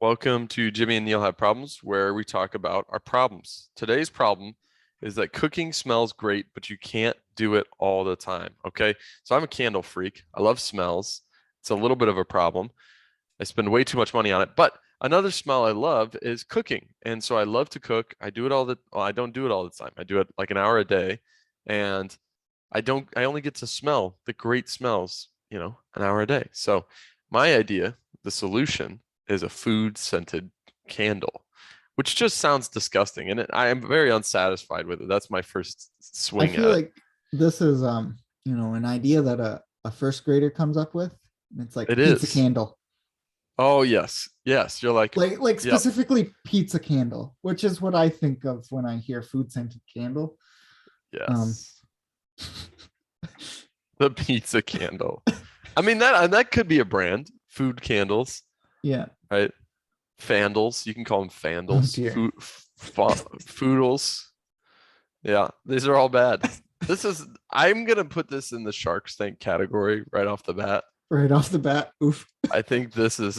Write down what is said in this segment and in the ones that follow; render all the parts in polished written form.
Welcome to Jimmy and Neil Have Problems, where we talk about our problems. Today's problem is that cooking smells great, but you can't do it all the time. Okay. So I'm a candle freak. I love smells. It's a little bit of a problem. I spend way too much money on it. But another smell I love is cooking. And so I love to cook. I do it well, I don't do it all the time. I do it like an hour a day. And I only get to smell the great smells, an hour a day. So my idea, the solution is a food scented candle, which just sounds disgusting. And I am very unsatisfied with it. That's my first I swing feel at it. like this is an idea that a first grader comes up with. It's like It pizza is. candle. Oh, yes. Yes. You're like, Like yep. specifically pizza candle, which is what I think of when I hear food scented candle. Um Yes. The pizza candle. I mean, that could be a brand, food candles, yeah. right? Fandles. You can call them Oh fandles, dear. foodles. Yeah, these are all bad. I'm gonna put this in the Shark Tank category right off the bat. Right off the bat. Oof. I think this is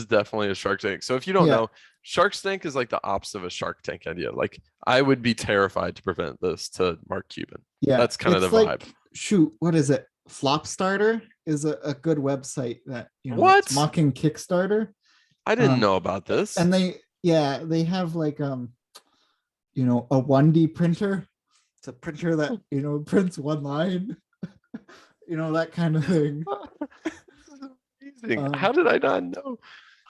definitely a Shark Tank. So if you don't Yeah. know, Shark Tank is like the opposite of a Shark Tank idea. Like I would be terrified to present this to Mark Cuban. Yeah. That's kind of the It's vibe. like shoot, what is it? Flop Starter is a good website that it's What? mocking Kickstarter. I didn't Um know about this. and they have like a 1D printer. It's a printer that prints one line, that kind of thing. This is amazing. Um, How did I not know?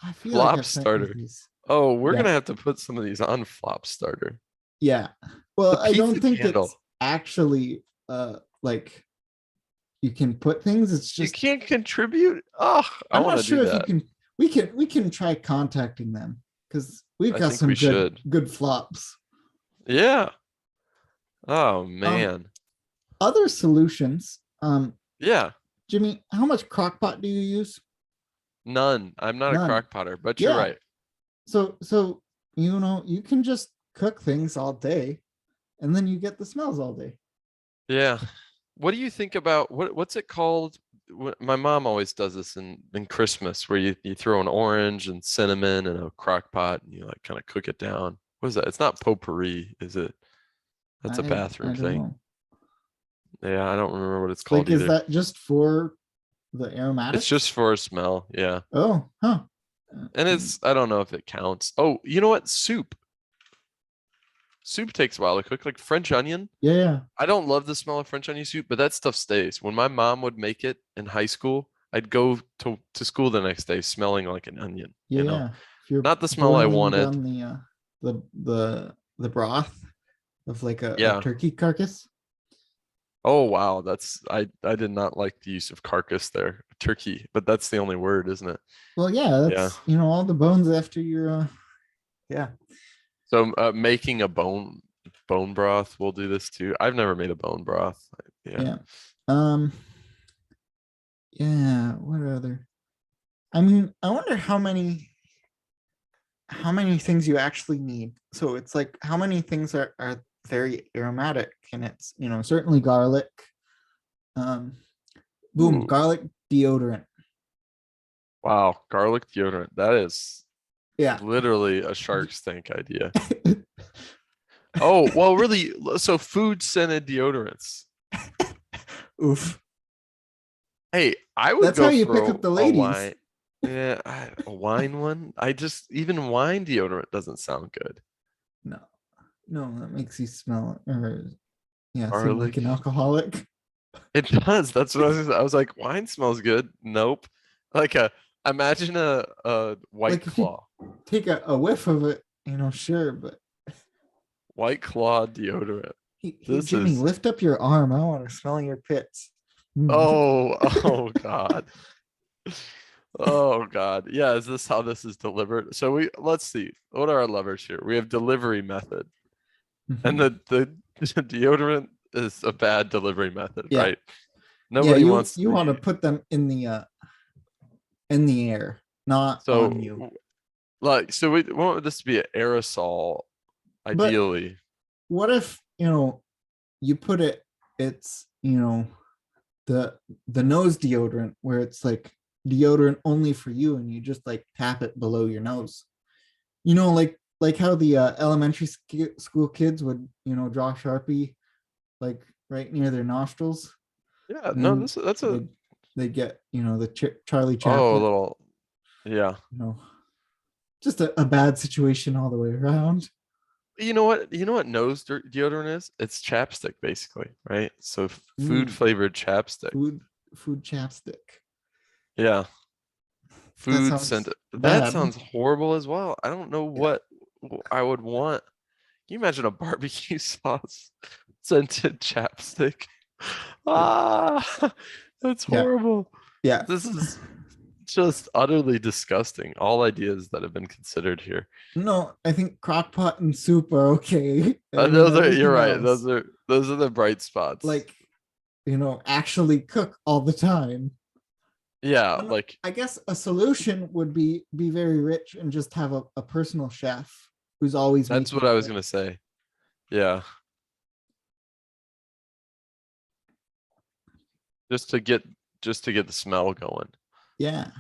I feel like Flop I've sent you starter. these. Oh, we're Yeah, gonna have to put some of these on Flop starter. yeah. The Well, I don't pizza think it's candle. actually like you can put things. It's You just can't contribute. Oh, I I'm want not to do sure if you that. can. We can try contacting them because we've I got think we some good should. good flops. Yeah. Oh Um, man. Other solutions. Yeah. Jimmy, how much crock pot do you use? None. I'm not a None. crock potter, but you're Yeah. right. So you can just cook things all day and then you get the smells all day. Yeah. What do you think about what's it called? My mom always does this in Christmas where you throw an orange and cinnamon in a crock pot and you like kind of cook it down. What is that? It's not potpourri, is it? That's a I bathroom don't thing. know. Yeah, I don't remember what it's called Like, is either. that just for the It's just aromatics? for a smell. Yeah. Oh, huh. And I don't know if it counts. Oh, you know what? Soup. Soup takes a while to cook, like French onion. Yeah, I don't love the smell of French onion soup, but that stuff stays. When my mom would make it in high school, I'd go to school the next day smelling like an onion, yeah, yeah. If you're Not the smell I boiling wanted. down the broth of like a Yeah. turkey carcass. Oh wow, I did not like the use of carcass there. Turkey, but that's the only word, isn't it? Well, yeah, Yeah. that's all the bones after your yeah. So making a bone broth, we'll do this too. I've never made a bone broth. Yeah. Yeah. Um yeah, what other? I mean, I wonder how many things you actually need. So it's like how many things are very aromatic, and it's certainly garlic. Um, boom, Ooh, garlic deodorant. wow, garlic deodorant. That is Yeah. literally a Shark's Tank idea. Oh, well, really, so food scented deodorants. Oof. Hey, I would That's how go you pick for up the a ladies. wine. Yeah, a wine one. Even wine deodorant doesn't sound good. No, no, that makes you smell or yeah, seem like Garlic. an alcoholic. It does. That's what I was like, wine smells good. Nope. Like imagine a White Like if you Claw. take a whiff of it, sure, but White Claw deodorant. hey, This Jimmy, is lift up your arm. I want to smell your pits. oh, oh God. Oh God. Yeah, is this how this is delivered? So let's see. What are our levers here? We have delivery method. And Mhm. the deodorant is a bad delivery method, Yeah, right? yeah. Nobody You wants you to want to be put them in the air, not on so you. like so we want this to be an aerosol, But ideally. what if you put it's the nose deodorant where it's like deodorant only for you, and you just like tap it below your nose. like how the elementary school kids would, draw Sharpie like right near their nostrils, Yeah, and no, then this that's a they get, the Charlie oh a Chaplin, little yeah. you know, just a bad situation all the way around. You know what? You know what deodorant is? It's chapstick, basically, right? So food Mm, flavored chapstick. food food chapstick. Yeah, That food scent. sounds That bad. sounds horrible as well. I don't know Yeah. what I would want. Can you imagine a barbecue sauce scented chapstick? Ah, that's Yeah. horrible. Yeah. This is just utterly disgusting. All ideas that have been considered here. No, I think crock pot and soup are okay. I mean, Those are, you're everything right. else, Those are the bright spots. like, actually cook all the time. Yeah, And like I guess a solution would be very rich and just have a personal chef who's always that's making what I was it. gonna say. Yeah, just to get just to get the smell going. Yeah.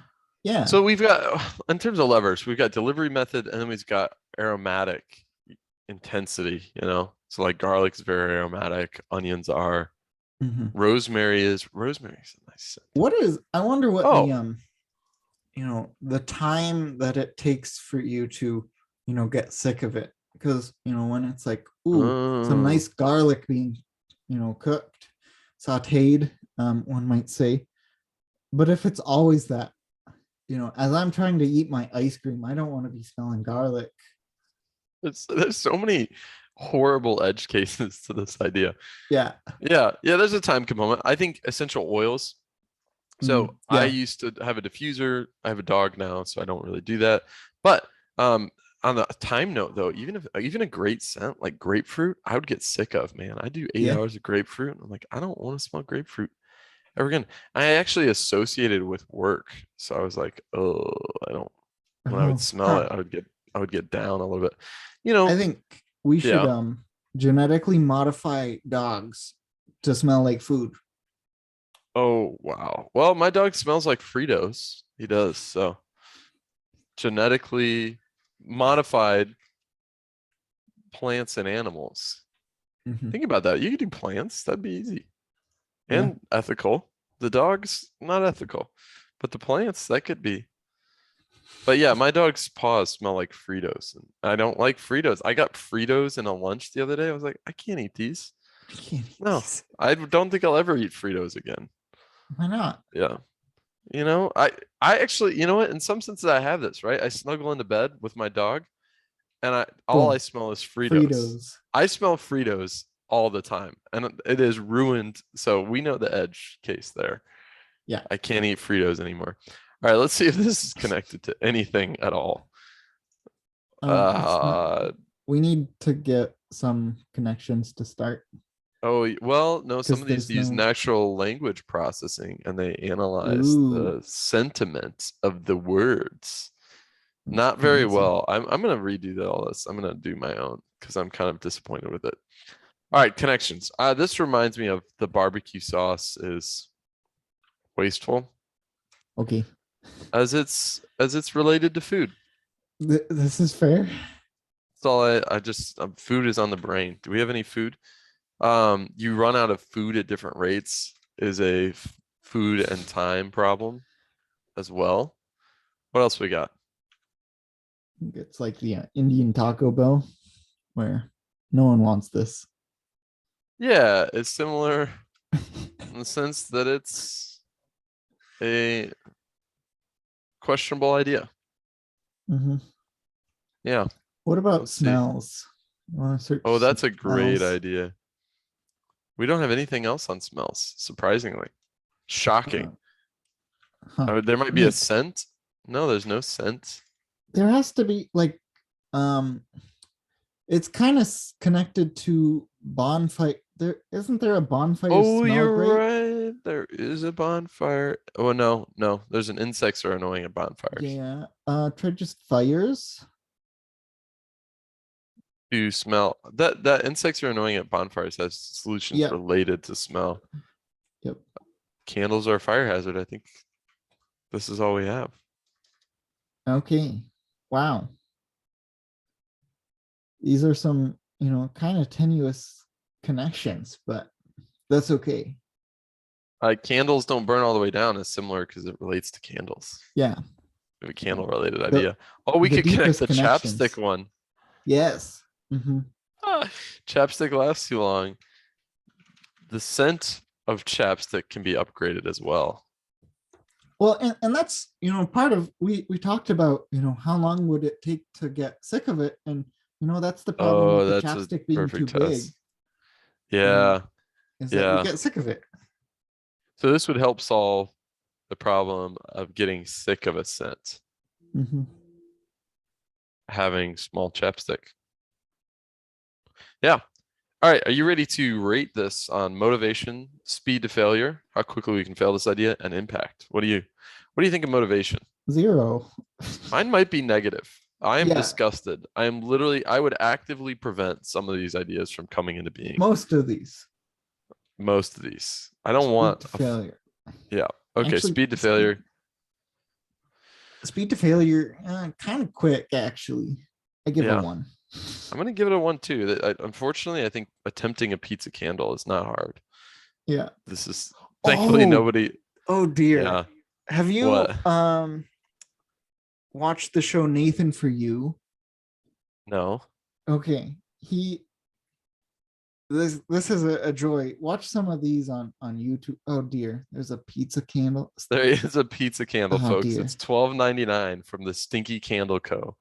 Yeah. So we've got in terms of levers, we've got delivery method, and then we've got aromatic intensity. So like garlic's very aromatic, onions are, Mhm. rosemary's a nice scent. I wonder what the Oh, the time that it takes for you to, get sick of it. Because, when it's like, ooh, some uh, nice garlic being, cooked, sauteed, one might say. But if it's always that, as I'm trying to eat my ice cream, I don't want to be smelling garlic. there's so many horrible edge cases to this idea. Yeah. Yeah, there's a time component. I think essential oils. So I Yeah. used to have a diffuser. I have a dog now, so I don't really do that. But um, on the time note, though, even a great scent like grapefruit, I would get sick of. Man, I do eight Yeah. hours of grapefruit, and I'm like, I don't want to smell grapefruit ever again. I actually associated with work, so I was like, oh, I don't. When I would Oh, smell huh. it, I would get down a little bit. I think we should Yeah. genetically modify dogs to smell like food. Oh wow. Well, my dog smells like Fritos. He does. So genetically modified plants and animals. Mhm. Think about that. You could do plants. That'd be easy Yeah. and ethical. The dog's not ethical, but the plants that could be. But yeah, my dog's paws smell like Fritos, and I don't like Fritos. I got Fritos in a lunch the other day. I was like, I can't eat these. I can't eat No, these. I don't think I'll ever eat Fritos again. Why not? Yeah. I actually, you know what? In some senses, I have this, right? I snuggle into bed with my dog, and all I Boom. smell is Fritos. Fritos. I smell Fritos all the time, and it is ruined. So we know the edge case there. Yeah. I can't eat Fritos anymore. All right, let's see if this is connected to anything at all. It's not. Uh We need to get some connections to start oh, well, no, some because of these there's use no. natural language processing and they analyze Ooh, the sentiment of the words. that's Not very fancy. well. I'm gonna redo all this. I'm gonna do my own because I'm kind of disappointed with it. All right, connections. This reminds me of the barbecue sauce is wasteful Okay, as it's related to food. this is fair. That's all I just food is on the brain. Do we have any food? You run out of food at different rates is a food and time problem as well. What else we got? It's like the Indian Taco Bell where no one wants this. Yeah, it's similar in the sense that it's a questionable idea. Mhm. Yeah, What about let's see. smells? You want to search Oh, some that's a great smells? idea. We don't have anything else on smells, surprisingly. Uh, Shocking. huh. There might be a Neat. scent. No, there's no scent. There has to be like um it's kind of connected to bonfire. There a bonfire Oh, smell you're great? right. There is a bonfire. Oh, no, no. There's an insects are annoying at bonfires. Yeah. Try just fires. To smell that insects are annoying at bonfires has solutions Yep. related to smell. Yep. Candles are a fire hazard. I think this is all we have. Okay. Wow. These are some, kind of tenuous connections, but that's okay. Candles don't burn all the way down is similar because it relates to candles. Yeah. We have a candle related The, idea. Oh, we the could connect deepest the connections. chapstick one. Yes. Mm-hmm. Chapstick lasts too long. The scent of chapstick can be upgraded as well. Well, and that's, part of, we talked about, how long would it take to get sick of it? And, that's the problem Oh, with the that's a chapstick being too perfect big, test. Yeah, is that you yeah. get sick of it. So this would help solve the problem of getting sick of a scent, Mm-hmm. having small chapstick. Yeah. All right. Are you ready to rate this on motivation, speed to failure, how quickly we can fail this idea, and impact? What do you think of motivation? 0. Mine might be negative. I am Yeah, disgusted. I would actively prevent some of these ideas from coming into being. most of these. Most of these. I don't Speed want to failure. yeah. Okay, Actually, speed to failure. speed to failure, kind of quick, actually. I give a Yeah. 1. I'm gonna give it a 1 too. Unfortunately, I think attempting a pizza candle is not hard. Yeah. This is thankfully Oh, nobody. oh dear. Yeah. Have you What? watched the show Nathan for You? No. Okay. This is a joy. Watch some of these on YouTube. Oh dear. There's a pizza candle. There is a pizza candle, Oh folks. dear. It's $12.99 from the Stinky Candle Co.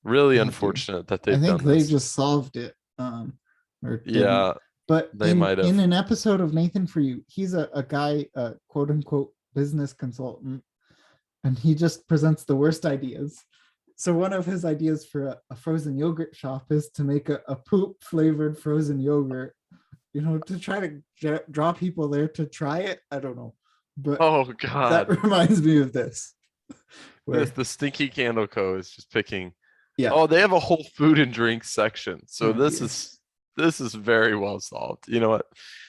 Really Oh dear. unfortunate that I they've think done they this. just solved it. Or didn't. Yeah, But they in might have. in an episode of Nathan for You, he's a guy, quote unquote business consultant, and he just presents the worst ideas. So one of his ideas for a frozen yogurt shop is to make a poop flavored frozen yogurt, to try to draw people there to try it. I don't know, but Oh that God. reminds me of this. This Where the Stinky Candle Co. is just picking. yeah, Oh, they have a whole food and drink section. So oh dear, this is very well solved. You know what?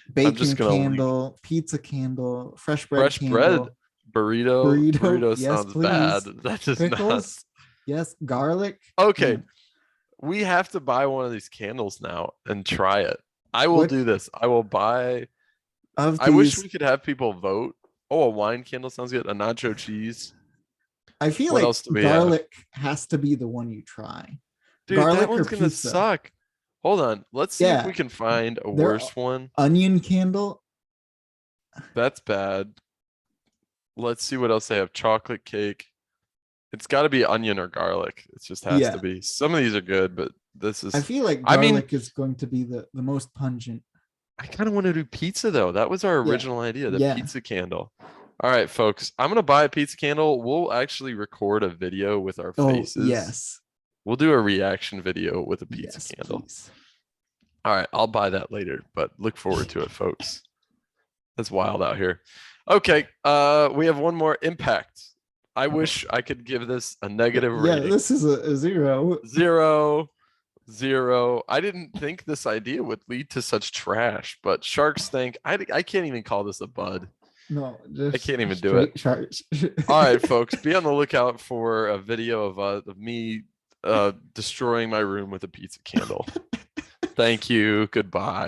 I'm bacon just gonna link candle, pizza candle, fresh bread fresh bread candle, burrito. burrito. Burrito Yes, sounds bad. please. That is not. Pickles. Yes, garlic. Okay, Man, we have to buy one of these candles now and try it. I will what do this. I will buy. of I wish these? we could have people vote. Oh, a wine candle sounds good. A nacho cheese. I feel What like else do we have? garlic has to be the one you try. Dude, that Garlic or one's gonna pizza? suck. Hold on. Let's see if Yeah, we can find a their worse one. onion candle. That's bad. Let's see what else they have. Chocolate cake. It's got to be onion or garlic. It just has to Yeah, be. Some of these are good, but this I is. feel like I mean, garlic is going to be the most pungent. I kind of want to do pizza though. That was our Yeah, original idea, the yeah. pizza candle. All right, folks. I'm gonna buy a pizza candle. We'll actually record a video with our Oh faces. yes, We'll do a reaction video with a pizza yes, candle. please. All right, I'll buy that later, but look forward to it, folks. That's wild out here. Okay, we have one more impact. I wish I could give this a negative Yeah, rating. this is a 0. 0, 0. I didn't think this idea would lead to such trash, but sharks think I can't even call this a bud. No, I just can't even do straight it. sharks. All right, folks, be on the lookout for a video of me destroying my room with a pizza candle. Thank you. Goodbye.